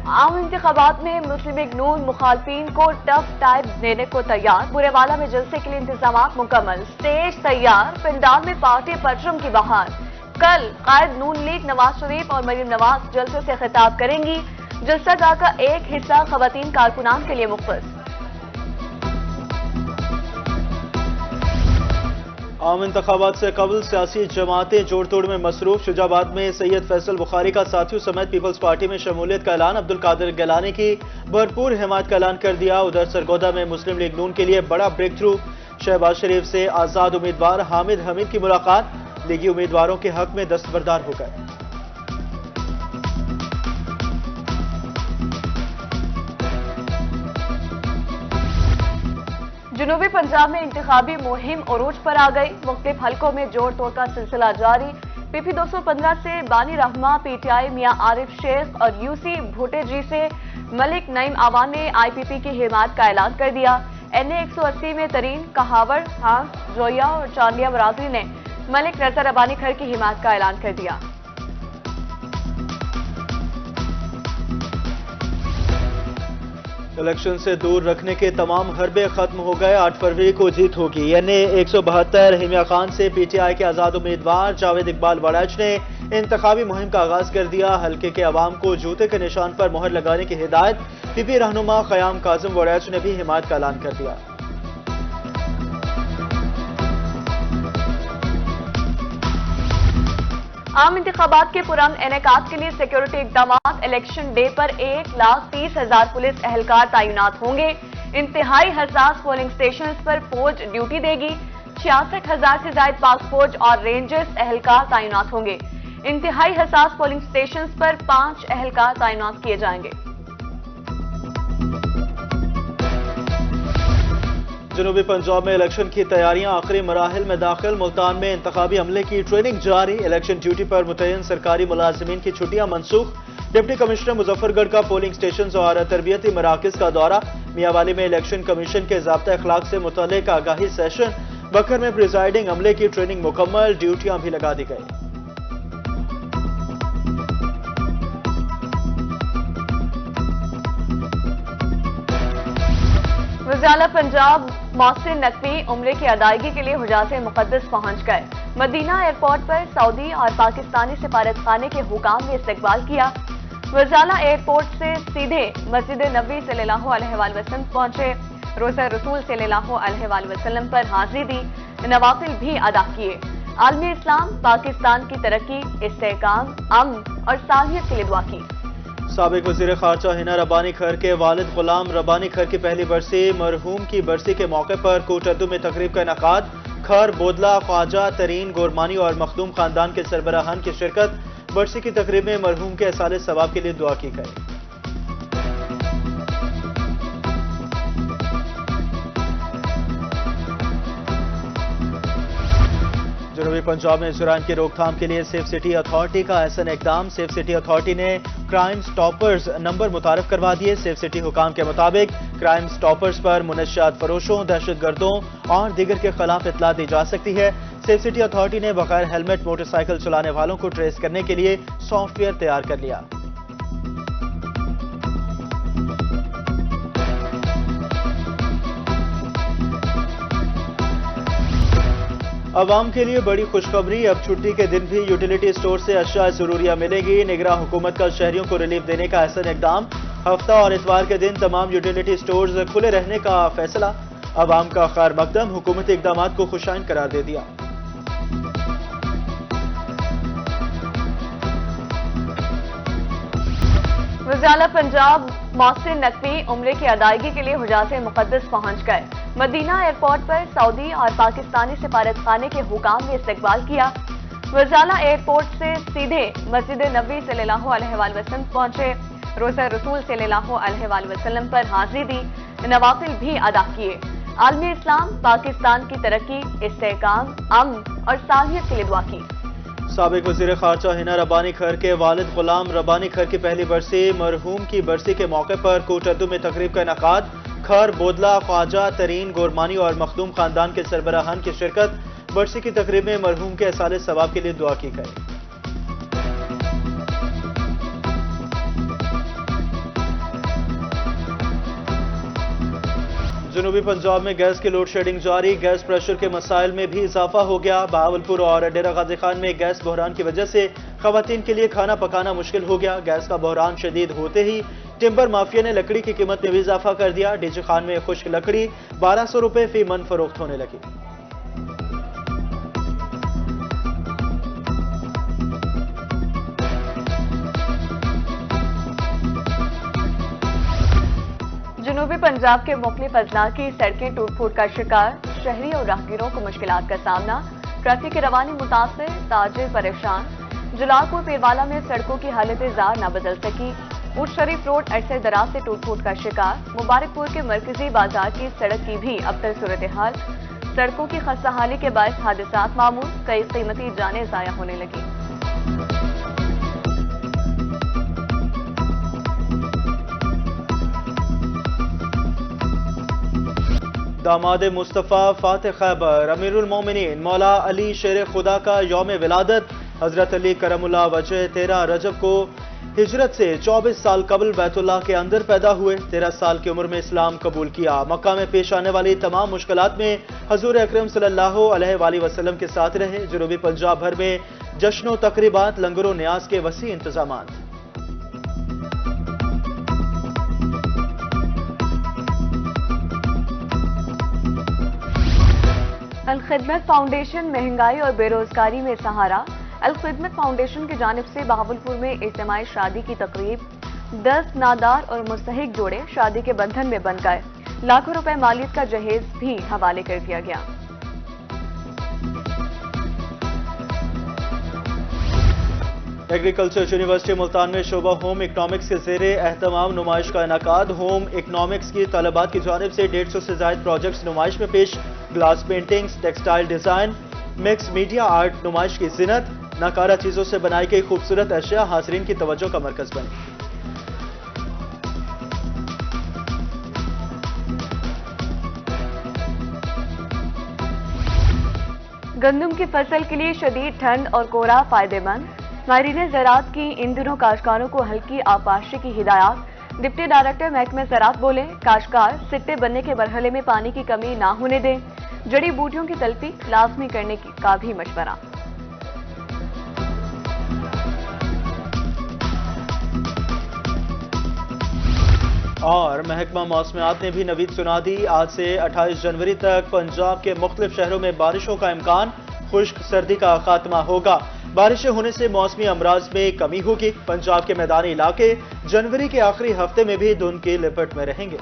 عام انتخابات میں مسلم لیگ نون مخالفین کو ٹف ٹائپ دینے کو تیار، برے والا میں جلسے کے لیے انتظامات مکمل، اسٹیج تیار، پنڈال میں پارٹی پرچم کی بہار۔ کل قائد نون لیگ نواز شریف اور مریم نواز جلسے سے خطاب کریں گی، جلسہ گاہ کا ایک حصہ خواتین کارکنان کے لیے مختص۔ عام انتخابات سے قبل سیاسی جماعتیں جوڑ توڑ میں مصروف، شجاع آباد میں سید فیصل بخاری کا ساتھیوں سمیت پیپلز پارٹی میں شمولیت کا اعلان، عبدالقادر گیلانی کی بھرپور حمایت کا اعلان کر دیا۔ ادھر سرگودا میں مسلم لیگ نون کے لیے بڑا بریک تھرو، شہباز شریف سے آزاد امیدوار حامد حمید کی ملاقات، لیگی امیدواروں کے حق میں دستبردار ہو گئے۔ جنوبی پنجاب میں انتخابی مہم عروج پر آ گئی، مختلف حلقوں میں جوڑ توڑ کا سلسلہ جاری۔ پی پی 215 سے بانی رحمہ، پی ٹی آئی میاں عارف شیخ اور یو سی بھوٹے جی سے ملک نعیم آوان نے آئی پی پی کی حمایت کا اعلان کر دیا۔ این اے 180 میں ترین کہاور ہاں جویا اور چاندیا برادری نے ملک رضا ربانی کھر کی حمایت کا اعلان کر دیا۔ الیکشن سے دور رکھنے کے تمام حربے ختم ہو گئے، 8 فروری کو جیت ہوگی۔ این اے 172 رحیمیہ خان سے پی ٹی آئی کے آزاد امیدوار جاوید اقبال وڑیچ نے انتخابی مہم کا آغاز کر دیا۔ حلقے کے عوام کو جوتے کے نشان پر مہر لگانے کی ہدایت، پی پی رہنما قیام کاظم وڑیچ نے بھی حمایت کا اعلان کر دیا۔ عام انتخابات کے پرامن انعقاد کے لیے سیکیورٹی اقدامات، الیکشن ڈے پر 1,30,000 پولیس اہلکار تعینات ہوں گے۔ انتہائی حساس پولنگ سٹیشنز پر فوج ڈیوٹی دے گی، 66,000 سے زائد پاک فوج اور رینجرز اہلکار تعینات ہوں گے۔ انتہائی حساس پولنگ سٹیشنز پر 5 اہلکار تعینات کیے جائیں گے۔ جنوبی پنجاب میں الیکشن کی تیاریاں آخری مراحل میں داخل، ملتان میں انتخابی عملے کی ٹریننگ جاری، الیکشن ڈیوٹی پر متعین سرکاری ملازمین کی چھٹیاں منسوخ۔ ڈپٹی کمشنر مظفر گڑھ کا پولنگ سٹیشنز اور تربیتی مراکز کا دورہ، میاں والی میں الیکشن کمیشن کے ضابطہ اخلاق سے متعلق آگاہی سیشن، بکھر میں پریزائڈنگ عملے کی ٹریننگ مکمل، ڈیوٹیاں بھی لگا دی گئی۔ وزیر پنجاب محسن نقوی عمرے کی ادائیگی کے لیے حجاز مقدس پہنچ گئے۔ مدینہ ایئرپورٹ پر سعودی اور پاکستانی سفارت خانے کے حکام نے استقبال کیا۔ وزالہ ایئرپورٹ سے سیدھے مسجد نبوی صلی اللہ علیہ وآلہ وسلم پہنچے، روزہ رسول صلی اللہ علیہ وآلہ وسلم پر حاضری دی، نوافل بھی ادا کیے۔ عالم اسلام پاکستان کی ترقی، استحکام، امن اور صالحیت کے لیے دعا کی۔ سابق وزیر خارجہ ہنا ربانی کھر کے والد غلام ربانی کھر کی پہلی برسی، مرحوم کی برسی کے موقع پر کوٹ اردو میں تقریب کا انعقاد، کھر، بودلہ، خواجہ ترین، گورمانی اور مخدوم خاندان کے سربراہان کی شرکت۔ برسی کی تقریب میں مرحوم کے ایصال ثواب کے لیے دعا کی گئی۔ جنوبی پنجاب میں جرائم کی روک تھام کے لیے سیف سٹی اتھارٹی کا احسن اقدام، سیف سٹی اتھارٹی نے کرائم سٹاپرز نمبر متعارف کروا دیے۔ سیف سٹی حکام کے مطابق کرائم سٹاپرز پر منشیات فروشوں، دہشت گردوں اور دیگر کے خلاف اطلاع دی جا سکتی ہے۔ سیف سٹی اتھارٹی نے بغیر ہیلمٹ موٹر سائیکل چلانے والوں کو ٹریس کرنے کے لیے سافٹ ویئر تیار کر لیا۔ عوام کے لیے بڑی خوشخبری، اب چھٹی کے دن بھی یوٹیلیٹی سٹور سے اشیاء ضروریہ ملے گی۔ نگراں حکومت کا شہریوں کو ریلیف دینے کا احسن اقدام، ہفتہ اور اتوار کے دن تمام یوٹیلیٹی سٹورز کھلے رہنے کا فیصلہ، عوام کا خیر مقدم، حکومتی اقدامات کو خوشائن قرار دے دیا۔ وزیر پنجاب محسن نقوی عمرے کی ادائیگی کے لیے حجاز مقدس پہنچ گئے۔ مدینہ ایئرپورٹ پر سعودی اور پاکستانی سفارت خانے کے حکام نے استقبال کیا۔ وزالہ ایئرپورٹ سے سیدھے مسجد نبوی صلی اللہ علیہ وآلہ وسلم پہنچے، روزہ رسول صلی اللہ علیہ وآلہ وسلم پر حاضری دی، نوافل بھی ادا کیے۔ عالم اسلام پاکستان کی ترقی، استحکام، امن اور صالحیت کے لیے دعا کی۔ سابق وزیر خارجہ ہنا ربانی کھر کے والد غلام ربانی کھر کی پہلی برسی، مرحوم کی برسی کے موقع پر کوٹ اردو میں تقریب کا انعقاد، کھر، بودلہ، خواجہ ترین، گورمانی اور مخدوم خاندان کے سربراہان کی شرکت۔ برسی کی تقریب میں مرحوم کے ایصال ثواب کے لیے دعا کی گئی۔ جنوبی پنجاب میں گیس کی لوڈ شیڈنگ جاری، گیس پریشر کے مسائل میں بھی اضافہ ہو گیا۔ بہاولپور اور ڈیرہ غازی خان میں گیس بحران کی وجہ سے خواتین کے لیے کھانا پکانا مشکل ہو گیا۔ گیس کا بحران شدید ہوتے ہی ٹمبر مافیا نے لکڑی کی قیمت میں بھی اضافہ کر دیا۔ ڈی جی خان میں خشک لکڑی 1200 روپے فی من فروخت ہونے لگی۔ جنوبی پنجاب کے مختلف اضلاع کی سڑکیں ٹوٹ پھوٹ کا شکار، شہری اور راہگیروں کو مشکلات کا سامنا، ٹریفک کی روانی متاثر، تاجر پریشان۔ جلال پیروالا میں سڑکوں کی حالت زار نہ بدل سکی، اونٹ شریف روڈ عرصے دراز سے ٹوٹ پھوٹ کا شکار۔ مبارک پور کے مرکزی بازار کی سڑک کی بھی ابتر صورتحال، سڑکوں کی خستہ حالی کے باعث حادثات معمول، کئی قیمتی جانیں ضائع ہونے لگی۔ داماد مصطفیٰ فاتح خیبر امیر المومنین مولا علی شیر خدا کا یوم ولادت، حضرت علی کرم اللہ وجہ 13 رجب کو ہجرت سے 24 سال قبل بیت اللہ کے اندر پیدا ہوئے، 13 سال کی عمر میں اسلام قبول کیا۔ مکہ میں پیش آنے والی تمام مشکلات میں حضور اکرم صلی اللہ علیہ وآلہ وسلم کے ساتھ رہے۔ جنوبی پنجاب بھر میں جشن و تقریبات، لنگر و نیاز کے وسیع انتظامات۔ الخدمت فاؤنڈیشن مہنگائی اور بے روزگاری میں سہارا۔ الخدمت فاؤنڈیشن کی جانب سے بہاولپور میں اجتماعی شادی کی تقریب، 10 نادار اور مستحق جوڑے شادی کے بندھن میں بن گئے، لاکھوں روپے مالیت کا جہیز بھی حوالے کر دیا گیا۔ ایگریکلچر یونیورسٹی ملتان میں شعبہ ہوم اکنامکس کے زیر اہتمام نمائش کا انعقاد۔ ہوم اکنامکس کی طلبات کی جانب سے 150 سے زائد پروجیکٹس نمائش میں پیش، glass paintings, textile design, mix media art نمائش کی زینت، ناکارہ چیزوں سے بنائی گئی خوبصورت اشیاء حاضرین کی توجہ کا مرکز بنی۔ گندم کی فصل کے لیے شدید ٹھنڈ اور کورا فائدہ مند، ماہرین زراعت کی ان دنوں کاشتکاروں کو ہلکی آبپاشی کی ہدایات۔ ڈپٹی ڈائریکٹر محکمہ زراعت بولے، کاشتکار سٹے بننے کے مرحلے میں پانی کی کمی نہ ہونے دیں، جڑی بوٹیوں کی تلفی لازمی کرنے کا بھی مشورہ۔ اور محکمہ موسمیات نے بھی نوید سنا دی، آج سے 28 جنوری تک پنجاب کے مختلف شہروں میں بارشوں کا امکان، خشک سردی کا خاتمہ ہوگا، بارشیں ہونے سے موسمی امراض میں کمی ہوگی۔ پنجاب کے میدانی علاقے جنوری کے آخری ہفتے میں بھی دھند کی لپٹ میں رہیں گے۔